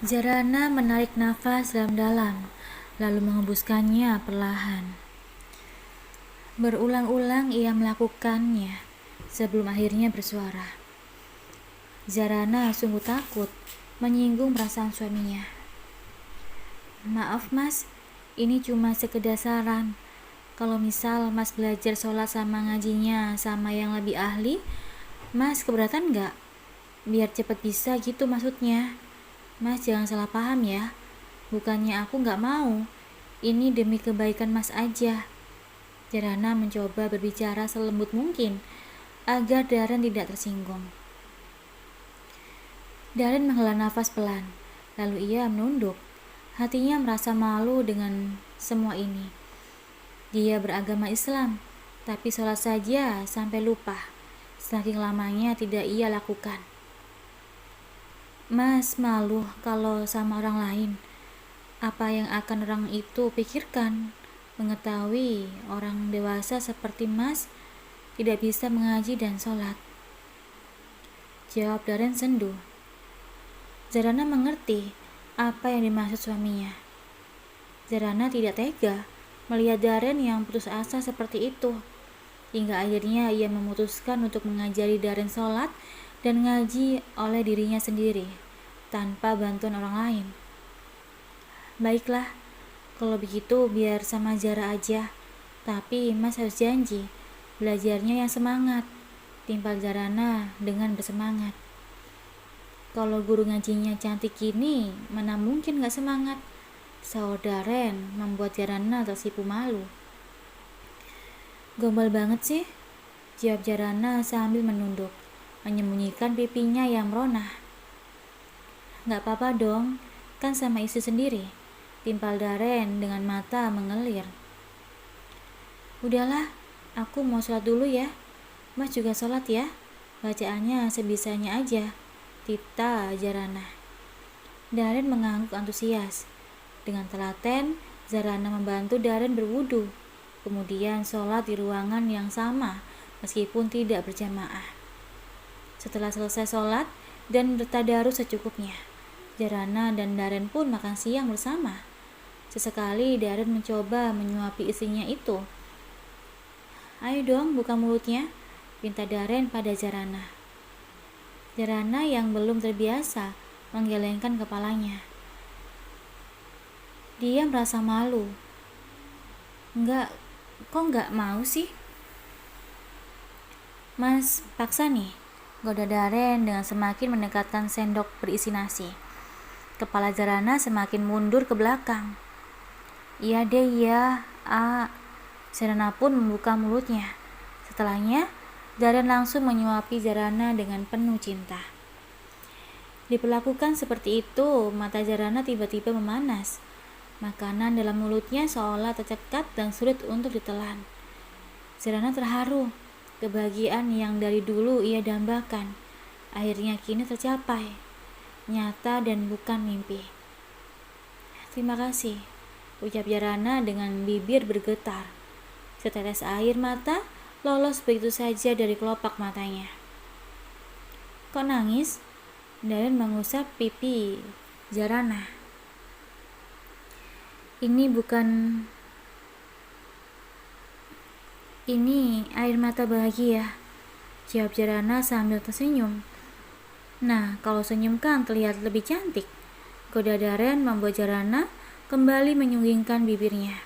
Zarana menarik nafas dalam-dalam, lalu mengembuskannya perlahan. Berulang-ulang ia melakukannya sebelum akhirnya bersuara. Zarana sungguh takut menyinggung perasaan suaminya. "Maaf mas, ini cuma sekedar saran. Kalau misal mas belajar sholat sama ngajinya sama yang lebih ahli, mas keberatan gak? Biar cepet bisa gitu maksudnya. Mas jangan salah paham ya. Bukannya aku gak mau. Ini demi kebaikan mas aja." Zarana mencoba berbicara selembut mungkin agar Darren tidak tersinggung. Darren menghela nafas pelan, lalu ia menunduk. Hatinya merasa malu dengan semua ini. Dia beragama Islam, tapi sholat saja sampai lupa. Saking lamanya tidak ia lakukan. "Mas malu kalau sama orang lain. Apa yang akan orang itu pikirkan mengetahui orang dewasa seperti mas tidak bisa mengaji dan sholat?" Jawab Darren sendu. Zarana mengerti apa yang dimaksud suaminya. Zarana tidak tega melihat Darren yang putus asa seperti itu. Hingga akhirnya ia memutuskan untuk mengajari Darren sholat dan ngaji oleh dirinya sendiri, tanpa bantuan orang lain. "Baiklah, kalau begitu biar sama Zara aja. Tapi mas harus janji, belajarnya yang semangat," timpal Zarana dengan bersemangat. "Kalau guru ngajinya cantik gini, mana mungkin gak semangat?" sahut Darren membuat Zarana tersipu malu. "Gombal banget sih," jawab Zarana sambil menunduk, menyembunyikan pipinya yang meronah. "Gak apa-apa dong, kan sama istri sendiri," timpal Darren dengan mata mengelir. "Udahlah, aku mau sholat dulu ya. Mas juga sholat ya. Bacaannya sebisanya aja," tita Zarana. Darren mengangguk antusias. Dengan telaten, Zarana membantu Darren berwudu, kemudian sholat di ruangan yang sama meskipun tidak berjamaah. Setelah selesai sholat dan bertadarus secukupnya, Zarana dan Darren pun makan siang bersama. Sesekali Darren mencoba menyuapi istrinya itu. "Ayo dong buka mulutnya," pinta Darren pada Zarana. Zarana yang belum terbiasa menggelengkan kepalanya. Dia merasa malu. Kok nggak mau sih?" "Mas, paksa nih," goda Darren dengan semakin mendekatkan sendok berisi nasi. Kepala Zarana semakin mundur ke belakang. "Iya deh, iya. Zarana pun membuka mulutnya. Setelahnya, Darren langsung menyuapi Zarana dengan penuh cinta. Diperlakukan seperti itu, mata Zarana tiba-tiba memanas. Makanan dalam mulutnya seolah tercekat dan sulit untuk ditelan. Zarana terharu. Kebahagiaan yang dari dulu ia dambakan, akhirnya kini tercapai. Nyata dan bukan mimpi. "Terima kasih," ucap Zarana dengan bibir bergetar. Setetes air mata lolos begitu saja dari kelopak matanya. "Kok nangis?" Darren mengusap pipi Zarana. Ini air mata bahagia," jawab Zarana sambil tersenyum. "Nah, kalau senyum kan terlihat lebih cantik," goda Darren membuat Zarana kembali menyunggingkan bibirnya.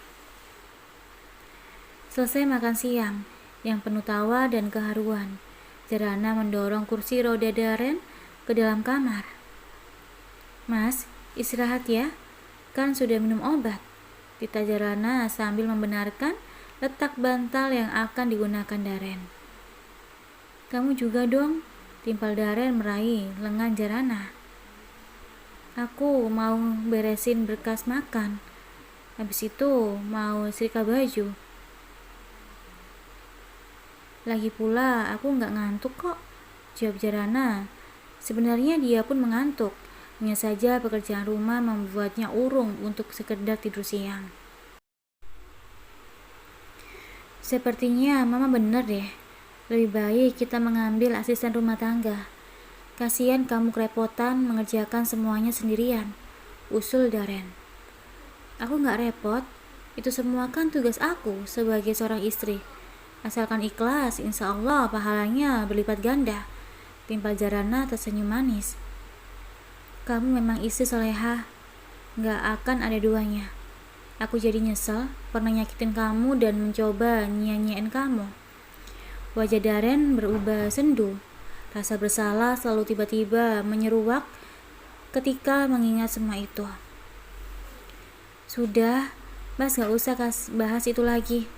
Selesai makan siang yang penuh tawa dan keharuan, Zarana mendorong kursi roda Darren ke dalam kamar. "Mas, istirahat ya, kan sudah minum obat," tita Zarana sambil membenarkan letak bantal yang akan digunakan Darren. "Kamu juga dong," timpal Darren meraih lengan Zarana. "Aku mau beresin berkas makan," Habis itu mau setrika baju. Lagi pula aku nggak ngantuk kok, jawab Jarana. Sebenarnya dia pun mengantuk, hanya saja pekerjaan rumah membuatnya urung untuk sekedar tidur siang. Sepertinya mama benar deh, lebih baik kita mengambil asisten rumah tangga. Kasihan kamu kerepotan mengerjakan semuanya sendirian, usul Darren. Aku nggak repot, itu semua kan tugas aku sebagai seorang istri. Asalkan ikhlas, insya Allah pahalanya berlipat ganda. Timpal Jarana tersenyum manis. Kamu memang istri soleha, nggak akan ada duanya. Aku jadi nyesel pernah nyakitin kamu dan mencoba nyanyiin kamu. Wajah Darren berubah sendu. Rasa bersalah selalu tiba-tiba menyeruak ketika mengingat semua itu. Sudah, Mas gak usah bahas itu lagi.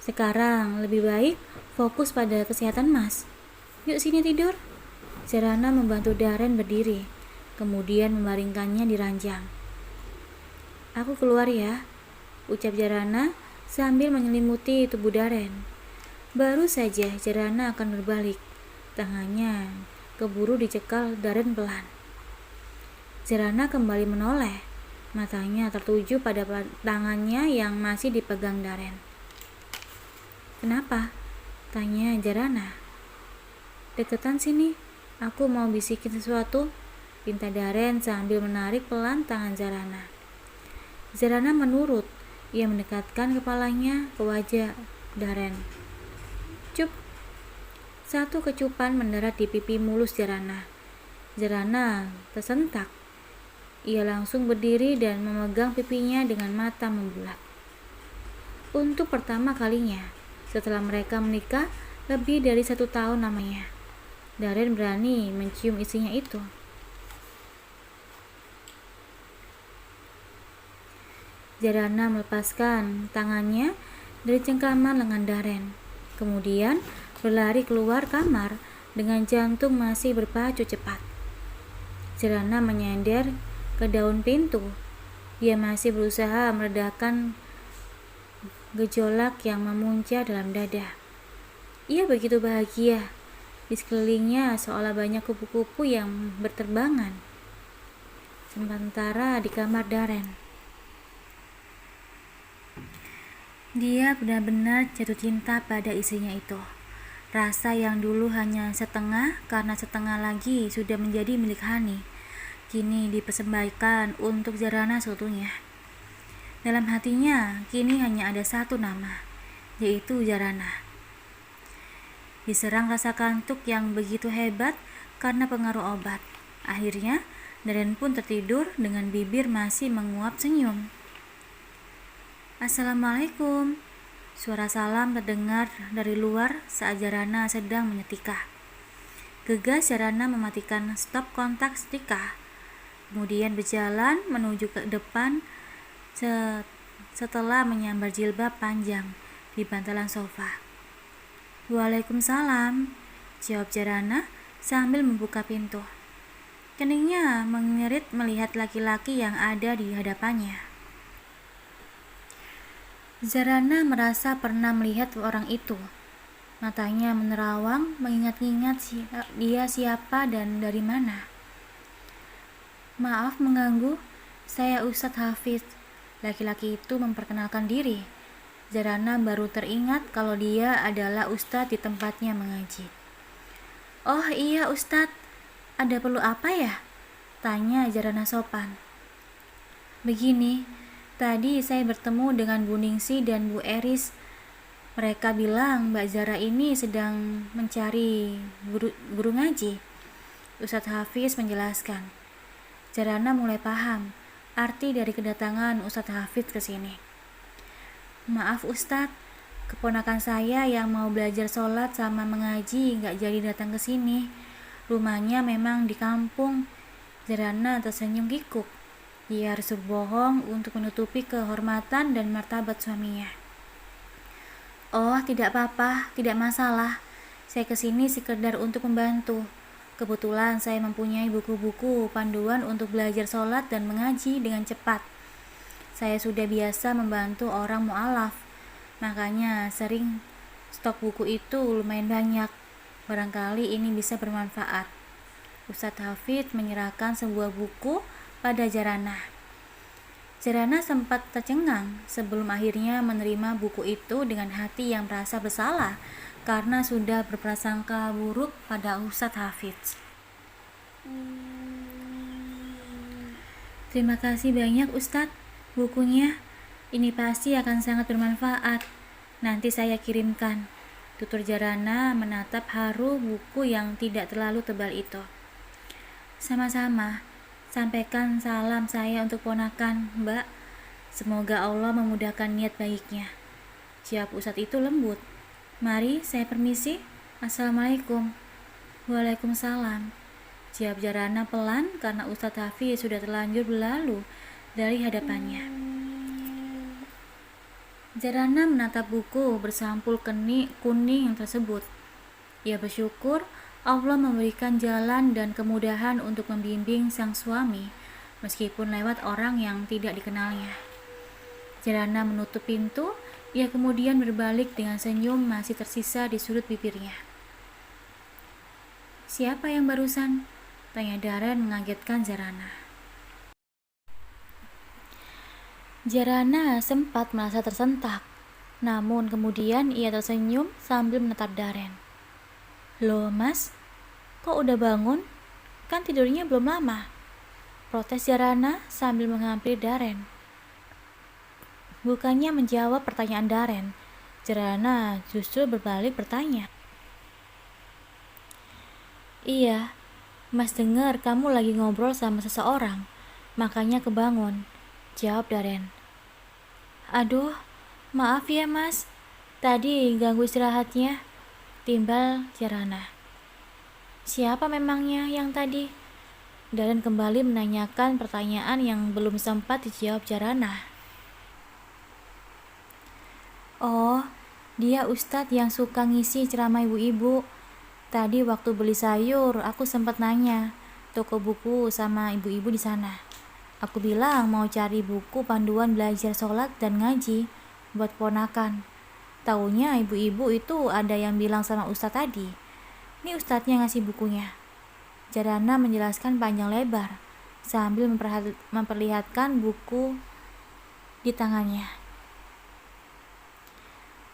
Sekarang lebih baik fokus pada kesehatan Mas. Yuk sini tidur. Jarana membantu Darren berdiri, kemudian membaringkannya di ranjang. Aku keluar ya, ucap Jarana sambil menyelimuti tubuh Darren. Baru saja Jarana akan berbalik, tangannya keburu dicekal Darren pelan. Jarana kembali menoleh, matanya tertuju pada tangannya yang masih dipegang Darren. Kenapa? Tanya Jarana. Deketan sini, aku mau bisikin sesuatu, pinta Darren sambil menarik pelan tangan Jarana. Jarana menurut, ia mendekatkan kepalanya ke wajah Darren. Cup. Satu kecupan mendarat di pipi mulus Jarana. Jarana tersentak. Ia langsung berdiri dan memegang pipinya dengan mata membulat. Untuk pertama kalinya, setelah mereka menikah lebih dari 1 tahun lamanya, Darren berani mencium istrinya itu. Jarana melepaskan tangannya dari cengkraman lengan Darren, kemudian berlari keluar kamar dengan jantung masih berpacu cepat. Jarana menyender ke daun pintu. Dia masih berusaha meredakan gejolak yang memuncak dalam dada. Ia begitu bahagia. Di sekelilingnya seolah banyak kupu-kupu yang berterbangan. Sementara di kamar Darren, dia benar-benar jatuh cinta pada istrinya itu. Rasa yang dulu hanya setengah karena setengah lagi sudah menjadi milik Hani, kini dipersembahkan untuk Jarana seutuhnya. Dalam hatinya kini hanya ada satu nama, yaitu Jarana. Diserang rasa kantuk yang begitu hebat karena pengaruh obat. Akhirnya Darren pun tertidur dengan bibir masih menguap senyum. Assalamualaikum. Suara salam terdengar dari luar saat Jarana sedang menyetrika. Gegas Jarana mematikan stop kontak setrika, kemudian berjalan menuju ke depan setelah menyambar jilbab panjang di bantalan sofa. Waalaikumsalam, jawab Jarana sambil membuka pintu. Keningnya mengerit melihat laki-laki yang ada di hadapannya. Jarana merasa pernah melihat orang itu. Matanya menerawang mengingat-ingat dia siapa dan dari mana. Maaf mengganggu, saya Ustadz Hafiz. Laki-laki itu memperkenalkan diri. Jarana baru teringat kalau dia adalah Ustadz di tempatnya mengaji. Oh iya Ustadz, ada perlu apa ya? Tanya Jarana sopan. Begini, tadi saya bertemu dengan Bu Ningsi dan Bu Eris. Mereka bilang Mbak Zara ini sedang mencari guru ngaji. Ustadz Hafiz menjelaskan. Jarana mulai paham arti dari kedatangan Ustadz Hafiz ke sini. Maaf Ustadz, keponakan saya yang mau belajar sholat sama mengaji gak jadi datang ke sini. Rumahnya memang di kampung. Jarana tersenyum kikuk. Dia harus berbohong untuk menutupi kehormatan dan martabat suaminya. Oh, tidak apa-apa, tidak masalah. Saya kesini sekedar untuk membantu. Kebetulan saya mempunyai buku-buku panduan untuk belajar sholat dan mengaji dengan cepat. Saya sudah biasa membantu orang mu'alaf, makanya sering stok buku itu lumayan banyak. Barangkali ini bisa bermanfaat. Ustadz Hafid menyerahkan sebuah buku pada Jaranah. Jaranah sempat tercengang sebelum akhirnya menerima buku itu dengan hati yang merasa bersalah karena sudah berprasangka buruk pada Ustadz Hafid. Terima kasih banyak Ustadz, bukunya. Ini pasti akan sangat bermanfaat. Nanti saya kirimkan. Tutur Jaranah menatap haru buku yang tidak terlalu tebal itu. Sama-sama. Sampaikan salam saya untuk ponakan, Mbak. Semoga Allah memudahkan niat baiknya. Jawab Ustadz itu lembut. Mari, saya permisi. Assalamualaikum. Waalaikumsalam. Jawab Jaranah pelan karena Ustadz Hafiz sudah terlanjur berlalu dari hadapannya. Jaranah menatap buku bersampul kuning tersebut. Ia bersyukur Allah memberikan jalan dan kemudahan untuk membimbing sang suami, meskipun lewat orang yang tidak dikenalnya. Jaranah menutup pintu, ia kemudian berbalik dengan senyum masih tersisa di sudut bibirnya. Siapa yang barusan? Tanya Darren mengagetkan Jaranah. Jaranah sempat merasa tersentak, namun kemudian ia tersenyum sambil menatap Darren. Loh mas, kok udah bangun? Kan tidurnya belum lama. Protes Jaranah sambil menghampiri Darren. Bukannya menjawab pertanyaan Darren, Jaranah justru berbalik bertanya. Iya, mas dengar kamu lagi ngobrol sama seseorang, makanya kebangun, jawab Darren. Aduh, maaf ya mas, tadi ganggu istirahatnya, timbal Jaranah. Siapa memangnya yang tadi? Darren kembali menanyakan pertanyaan yang belum sempat dijawab Jaranah. Oh, dia ustadz yang suka ngisi ceramah ibu-ibu. Tadi waktu beli sayur, aku sempat nanya toko buku sama ibu-ibu di sana. Aku bilang mau cari buku panduan belajar sholat dan ngaji buat ponakan. Taunya ibu-ibu itu ada yang bilang sama ustadz tadi. Ini ustadznya ngasih bukunya. Jaranah menjelaskan panjang lebar sambil memperlihatkan buku di tangannya.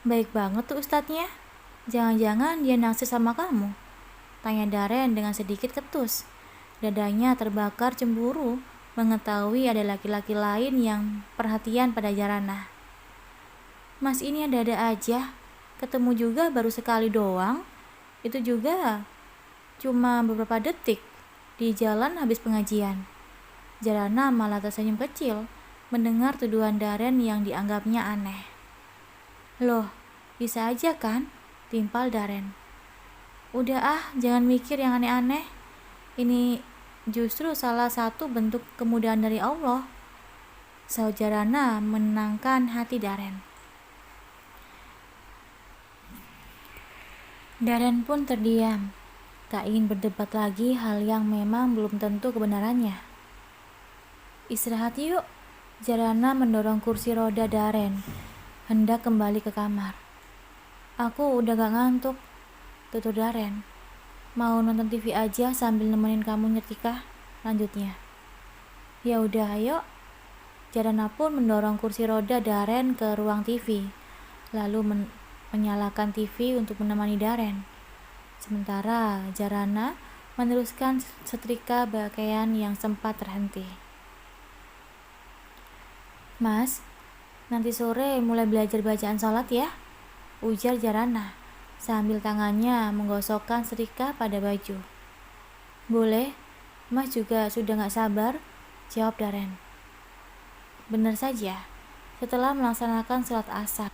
Baik banget tuh ustadznya. Jangan-jangan dia naksir sama kamu? Tanya Darren dengan sedikit ketus. Dadanya terbakar cemburu mengetahui ada laki-laki lain yang perhatian pada Jaranah. Mas ini ada-ada aja. Ketemu juga baru sekali doang. Itu juga cuma beberapa detik di jalan habis pengajian. Jaranah malah tersenyum kecil mendengar tuduhan Darren yang dianggapnya aneh. Loh, bisa aja kan? Timpal Darren. Udah ah, jangan mikir yang aneh-aneh. Ini justru salah satu bentuk kemudahan dari Allah. Sahut Jaranah menenangkan hati Darren. Darren pun terdiam, tak ingin berdebat lagi hal yang memang belum tentu kebenarannya. Istirahat yuk. Jaranah mendorong kursi roda Darren, hendak kembali ke kamar. Aku udah gak ngantuk, tutur Darren. Mau nonton TV aja sambil nemenin kamu nyetrika, lanjutnya. Ya udah, ayo. Jaranah pun mendorong kursi roda Darren ke ruang TV, lalu menyalakan TV untuk menemani Darren. Sementara Jaranah meneruskan setrika pakaian yang sempat terhenti. Mas, nanti sore mulai belajar bacaan sholat ya, ujar Jaranah sambil tangannya menggosokkan setrika pada baju. Boleh, mas juga sudah gak sabar, jawab Darren. Benar saja, setelah melaksanakan sholat asar,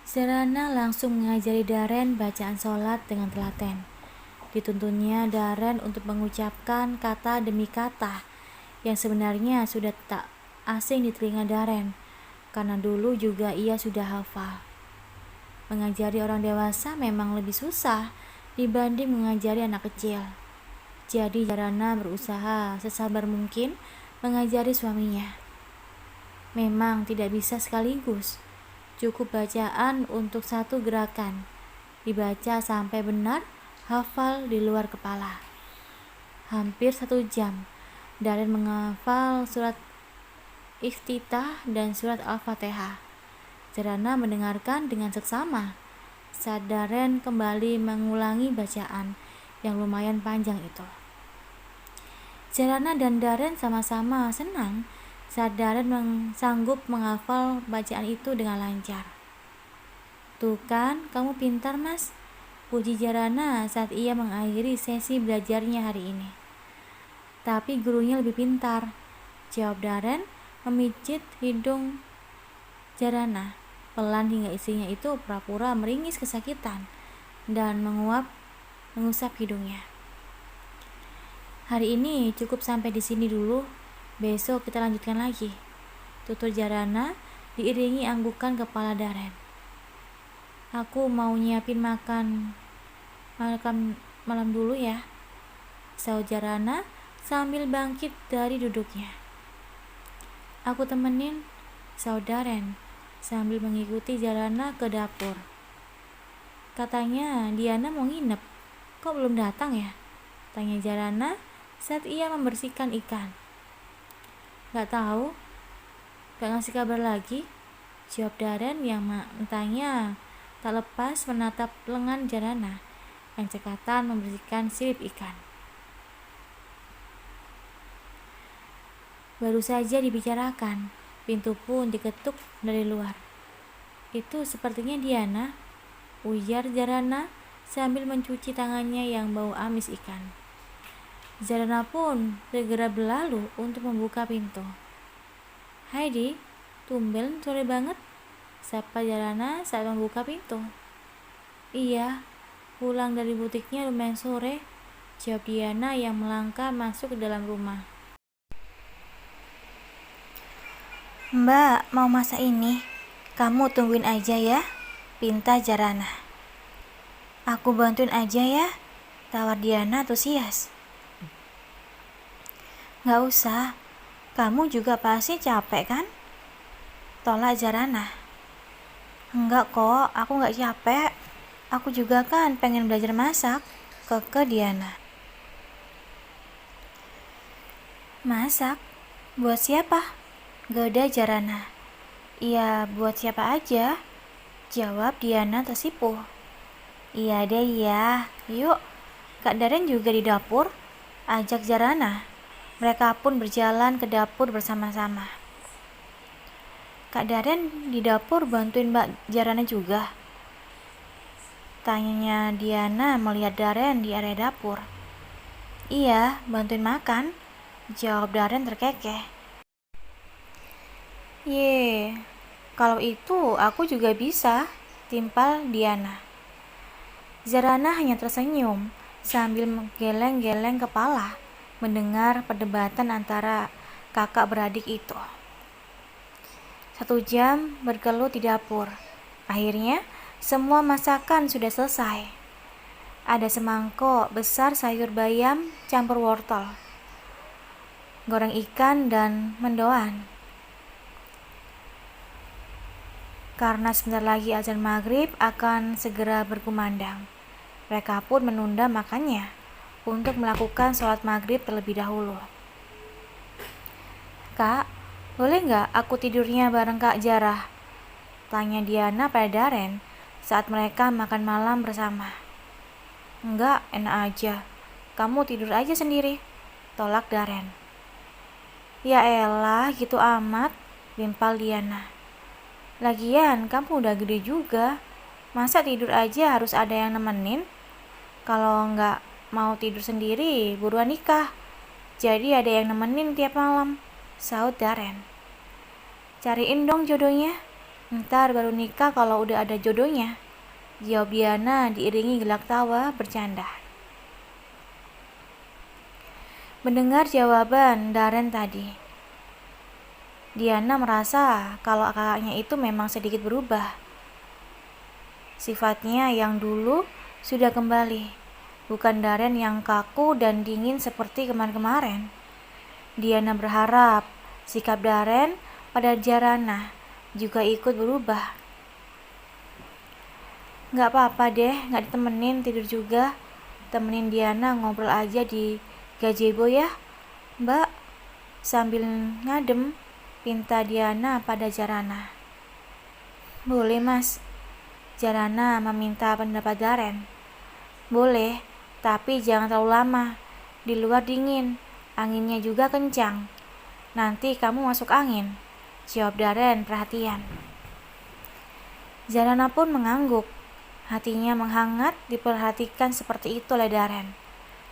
Jaranah langsung mengajari Darren bacaan sholat dengan telaten. Dituntunnya Darren untuk mengucapkan kata demi kata yang sebenarnya sudah tak asing di telinga Darren, karena dulu juga ia sudah hafal. Mengajari orang dewasa memang lebih susah dibanding mengajari anak kecil. Jadi Jaranah berusaha sesabar mungkin mengajari suaminya. Memang tidak bisa sekaligus. Cukup bacaan untuk satu gerakan. Dibaca sampai benar, hafal di luar kepala. Hampir 1 jam, Daren menghafal surat Iftitah dan surat Al-Fatihah. Jarana mendengarkan dengan seksama saat Daren kembali mengulangi bacaan yang lumayan panjang itu. Jarana dan Daren sama-sama senang saat Daren sanggup menghafal bacaan itu dengan lancar. Tuh kan, kamu pintar mas, puji Jarana saat ia mengakhiri sesi belajarnya hari ini. Tapi gurunya lebih pintar, jawab Daren memijit hidung Jarana pelan hingga istrinya itu pura-pura meringis kesakitan dan mengusap hidungnya. Hari ini cukup sampai di sini dulu, besok kita lanjutkan lagi, tutur Jarana diiringi anggukan kepala Daren. Aku mau nyiapin makan malam dulu ya, sahut Jarana sambil bangkit dari duduknya. Aku temenin, sahut Daren sambil mengikuti Jarana ke dapur. Katanya Diana mau nginep, kok belum datang ya? Tanya Jarana saat ia membersihkan ikan. Gak tahu, gak ngasih kabar lagi, jawab Daren yang matanya tak lepas menatap lengan Jarana yang cekatan membersihkan sirip ikan. Baru saja dibicarakan, pintu pun diketuk dari luar. Itu sepertinya Diana, ujar Jarana sambil mencuci tangannya yang bau amis ikan. Jarana pun segera berlalu untuk membuka pintu. Hai Di, tumben sore banget, sapa Jarana saat membuka pintu. Iya, pulang dari butiknya lumayan sore, jawab Diana yang melangkah masuk ke dalam rumah. Mbak, mau masak ini? Kamu tungguin aja ya, pinta Jarana. Aku bantuin aja ya, tawar Diana antusias. Gak usah, kamu juga pasti capek kan? Tolak Jarana. Enggak kok, aku gak capek. Aku juga kan pengen belajar masak, keke Diana. Masak? Buat siapa? Goda Jarana. Iya, buat siapa aja, jawab Diana tersipu. Iya deh ya, yuk, Kak Daren juga di dapur, ajak Jarana. Mereka pun berjalan ke dapur bersama-sama. Kak Daren di dapur bantuin Mbak Jarana juga, tanyanya Diana melihat Daren di area dapur. Iya, bantuin makan, jawab Daren terkekeh. Ye, kalau itu aku juga bisa, timpal Diana. Jarana hanya tersenyum sambil menggeleng-geleng kepala mendengar perdebatan antara kakak beradik itu. 1 jam bergelut di dapur. Akhirnya semua masakan sudah selesai. Ada semangkok besar sayur bayam campur wortel, goreng ikan dan mendoan. Karena sebentar lagi azan maghrib akan segera berkumandang, mereka pun menunda makannya untuk melakukan sholat maghrib terlebih dahulu. Kak, boleh nggak aku tidurnya bareng Kak Jarah? Tanya Diana pada Daren saat mereka makan malam bersama. Enggak, enak aja. Kamu tidur aja sendiri, tolak Daren. Ya elah, gitu amat, bimpal Diana. Lagian kamu udah gede juga, masa tidur aja harus ada yang nemenin? Kalau nggak mau tidur sendiri, buruan nikah, jadi ada yang nemenin tiap malam, sahut Daren. Cariin dong jodohnya, ntar baru nikah kalau udah ada jodohnya, jawab Diana diiringi gelak tawa bercanda. Mendengar jawaban Daren tadi, Diana merasa kalau kakaknya itu memang sedikit berubah. Sifatnya yang dulu sudah kembali, bukan Daren yang kaku dan dingin seperti kemarin-kemarin. Diana berharap sikap Daren pada Jarana juga ikut berubah. Gak apa-apa deh, gak ditemenin tidur juga. Temenin Diana ngobrol aja di gazebo ya, Mbak. Sambil ngadem, pinta Diana pada Jarana. Boleh mas. Jarana meminta pendapat Daren. Boleh, tapi jangan terlalu lama. Di luar dingin, anginnya juga kencang. Nanti kamu masuk angin, jawab Daren perhatian. Jarana pun mengangguk. Hatinya menghangat diperhatikan seperti itu oleh Daren.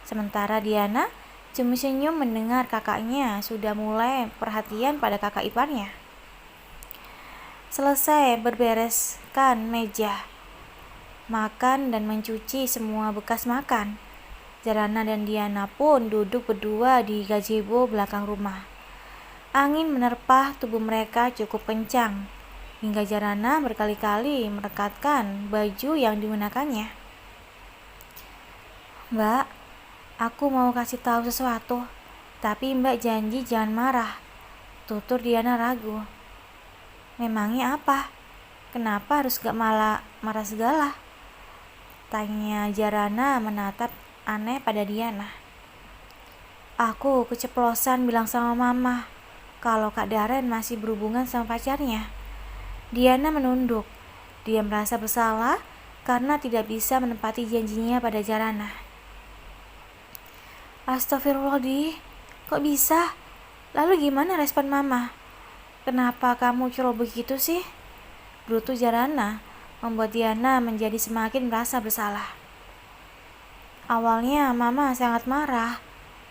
Sementara Diana cuma senyum mendengar kakaknya sudah mulai perhatian pada kakak iparnya. Selesai berbereskan meja, makan dan mencuci semua bekas makan, Jarana dan Diana pun duduk berdua di gazebo belakang rumah. Angin menerpa tubuh mereka cukup kencang, hingga Jarana berkali-kali merekatkan baju yang digunakannya. Mbak, aku mau kasih tahu sesuatu, tapi Mbak janji jangan marah, tutur Diana ragu. Memangnya apa? Kenapa harus gak malah marah segala? Tanya Jarana menatap aneh pada Diana. Aku keceplosan bilang sama mama kalau Kak Daren masih berhubungan sama pacarnya. Diana menunduk. Dia merasa bersalah karena tidak bisa menepati janjinya pada Jarana. Astagfirullahaladzim, kok bisa? Lalu gimana respon mama? Kenapa kamu ceroboh begitu sih? Gerutu Jarana membuat Diana menjadi semakin merasa bersalah. Awalnya mama sangat marah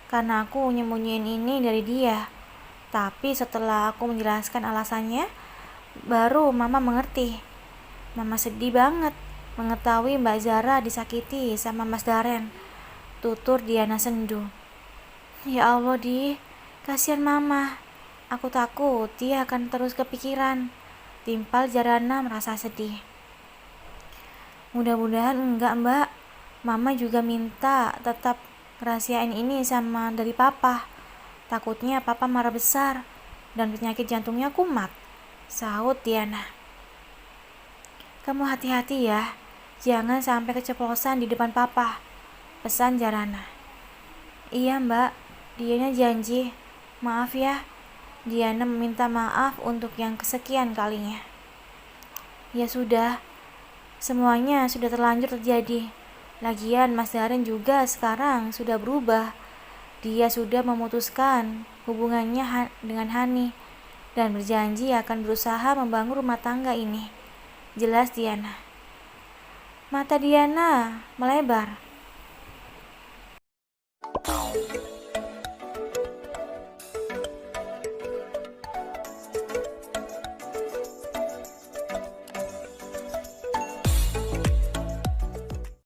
karena aku nyembunyiin ini dari dia. Tapi setelah aku menjelaskan alasannya, baru mama mengerti. Mama sedih banget mengetahui Mbak Zara disakiti sama Mas Daren, tutur Diana sendu. Ya Allah Di, kasihan mama. Aku takut dia akan terus kepikiran, timpal Jarana merasa sedih. Mudah-mudahan enggak mbak. Mama juga minta tetap rahasiain ini sama dari papa. Takutnya papa marah besar dan penyakit jantungnya kumat, sahut Diana. Kamu hati-hati ya, jangan sampai keceplosan di depan papa, pesan Jarana. Iya mbak, Diana janji. Maaf ya. Diana meminta maaf untuk yang kesekian kalinya. Ya sudah, semuanya sudah terlanjur terjadi. Lagian Mas Daren juga sekarang sudah berubah. Dia sudah memutuskan hubungannya dengan Hani dan berjanji akan berusaha membangun rumah tangga ini, jelas Diana. Mata Diana melebar.